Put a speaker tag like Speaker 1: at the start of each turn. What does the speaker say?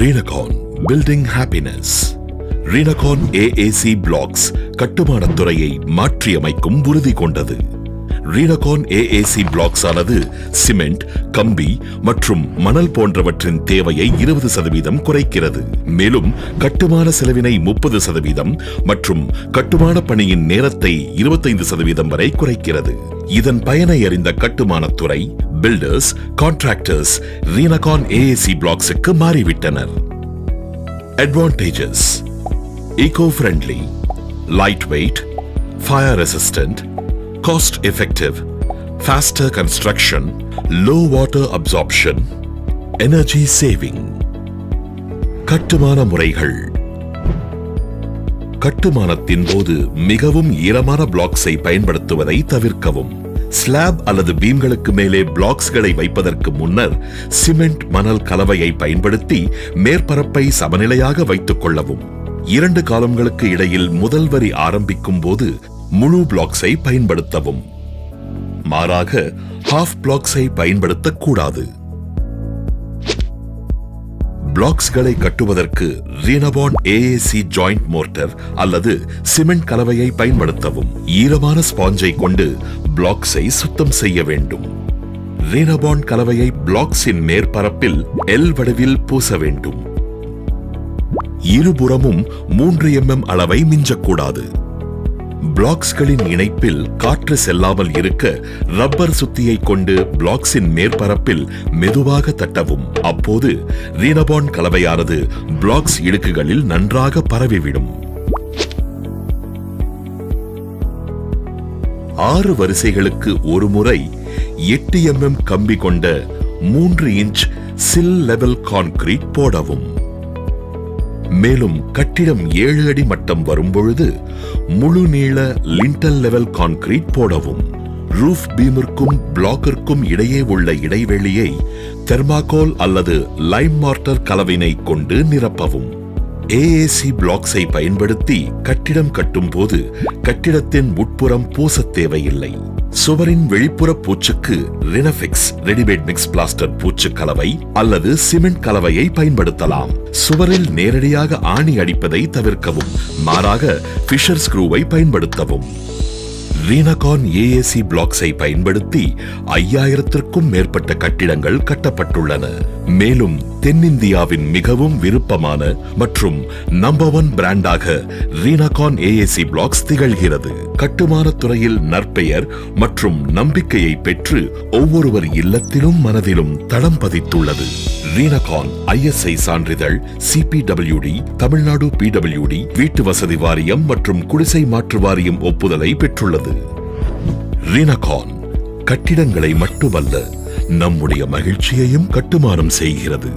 Speaker 1: Renacon Building Happiness. Renacon AAC Blocks கட்டுமானத் துறையை மாற்றியமைக்கும் உறுதி கொண்டது. Renacon AAC Blocks ஆனது சிமெண்ட், கம்பி மற்றும் மணல் போன்றவற்றின் தேவையை 20% குறைக்கிறது. மேலும் கட்டுமான செலவினை 30% மற்றும் கட்டுமான பணியின் நேரத்தை 25% வரை குறைக்கிறது. இதன் பயனை அறிந்த கட்டுமானத் துறை, பில்டர்ஸ், கான்ட்ராக்டர்ஸ் Renacon AAC Blocksக்கு மாறிவிட்டனர். Advantages: eco-friendly, lightweight, fire resistant, cost effective, faster construction, low water absorption, energy saving. கட்டுமான முறைகள். கட்டுமானத்தின் போது மிகவும் ஈரமான பிளாக்ஸை பயன்படுத்துவதை தவிர்க்கவும். ஸ்லாப் அல்லது பீம்களுக்கு மேலே பிளாக்ஸ்களை வைப்பதற்கு முன்னர் சிமெண்ட், மணல் கலவையை பயன்படுத்தி மேற்பரப்பை சமநிலையாக வைத்துக் கொள்ளவும். 2 காலம்களுக்கு இடையில் முதல் வரி ஆரம்பிக்கும் போது முழு பிளாக்ஸை பயன்படுத்தவும். மாறாக ஹாஃப் பிளாக்ஸை பயன்படுத்தக்கூடாது. பிளாக்ஸ்களை கட்டுவதற்கு Renacon AAC ஜாயிண்ட் மோர்டர் அல்லது சிமெண்ட் கலவையை பயன்படுத்தவும். ஈரமான ஸ்பாஞ்சை கொண்டு பிளாக்ஸை சுத்தம் செய்ய வேண்டும். Renacon கலவையை பிளாக்ஸின் மேற்பரப்பில் L வடிவில் பூச வேண்டும். இருபுறமும் 3 mm அளவை மிஞ்சக்கூடாது. பிளாக்ஸ்களின் இணைப்பில் காற்று செல்லாமல் இருக்க ரப்பர் சுத்தியை கொண்டு பிளாக்ஸின் மேற்பரப்பில் மெதுவாக தட்டவும். அப்போது Renacon கலவையானது பிளாக்ஸ் இடுக்குகளில் நன்றாக பரவிவிடும். 6 வரிசைகளுக்கு ஒரு முறை 8 mm கம்பி கொண்ட 3 இன்ச் சில் லெவல் கான்கிரீட் போடவும். மேலும் கட்டிடம் 7 அடி மட்டம் வரும்பொழுது முழு நீள லிண்டல் லெவல் கான்கிரீட் போடவும். ரூஃப் பீமிற்கும் பிளாக்கிற்கும் இடையே உள்ள இடைவெளியை தெர்மாகோல் அல்லது லைம் மார்டர் கலவினை கொண்டு நிரப்பவும். AAC பிளாக்ஸை பயன்படுத்தி கட்டிடம் கட்டும் போது கட்டிடத்தின் உட்புறம் பூச தேவையில்லை. சுவரின் வெளிப்புற பூச்சுக்கு ரினஃபிக்ஸ் ரெடிமேட் மிக்ஸ் பிளாஸ்டர் பூச்சு கலவை அல்லது சிமெண்ட் கலவையை பயன்படுத்தலாம். சுவரில் நேரடியாக ஆணி அடிப்பதை தவிர்க்கவும். மாறாக ஃபிஷர் ஸ்க்ரூவை பயன்படுத்தவும். Renacon AAC பிளாக்ஸை பயன்படுத்தி 5000த்திற்கும் மேற்பட்ட கட்டிடங்கள் கட்டப்பட்டுள்ளன. மேலும் தென்னிந்தியாவின் மிகவும் விருப்பமான மற்றும் நம்பர் 1 பிராண்டாக Renacon AAC பிளாக்ஸ் திகழ்கிறது. கட்டுமானத் துறையில் நற்பெயர் மற்றும் நம்பிக்கையை பெற்று ஒவ்வொருவர் இல்லத்திலும் மனதிலும் தடம் பதித்துள்ளது. Renacon ISI சான்றிதழ், CPWD, தமிழ்நாடு PWD, வீட்டு வசதி வாரியம் மற்றும் குடிசை மாற்று வாரியம் ஒப்புதலை பெற்றுள்ளது. Renacon கட்டிடங்களை மட்டுமல்ல, நம்முடைய மகிழ்ச்சியையும் கட்டுமானம் செய்கிறது.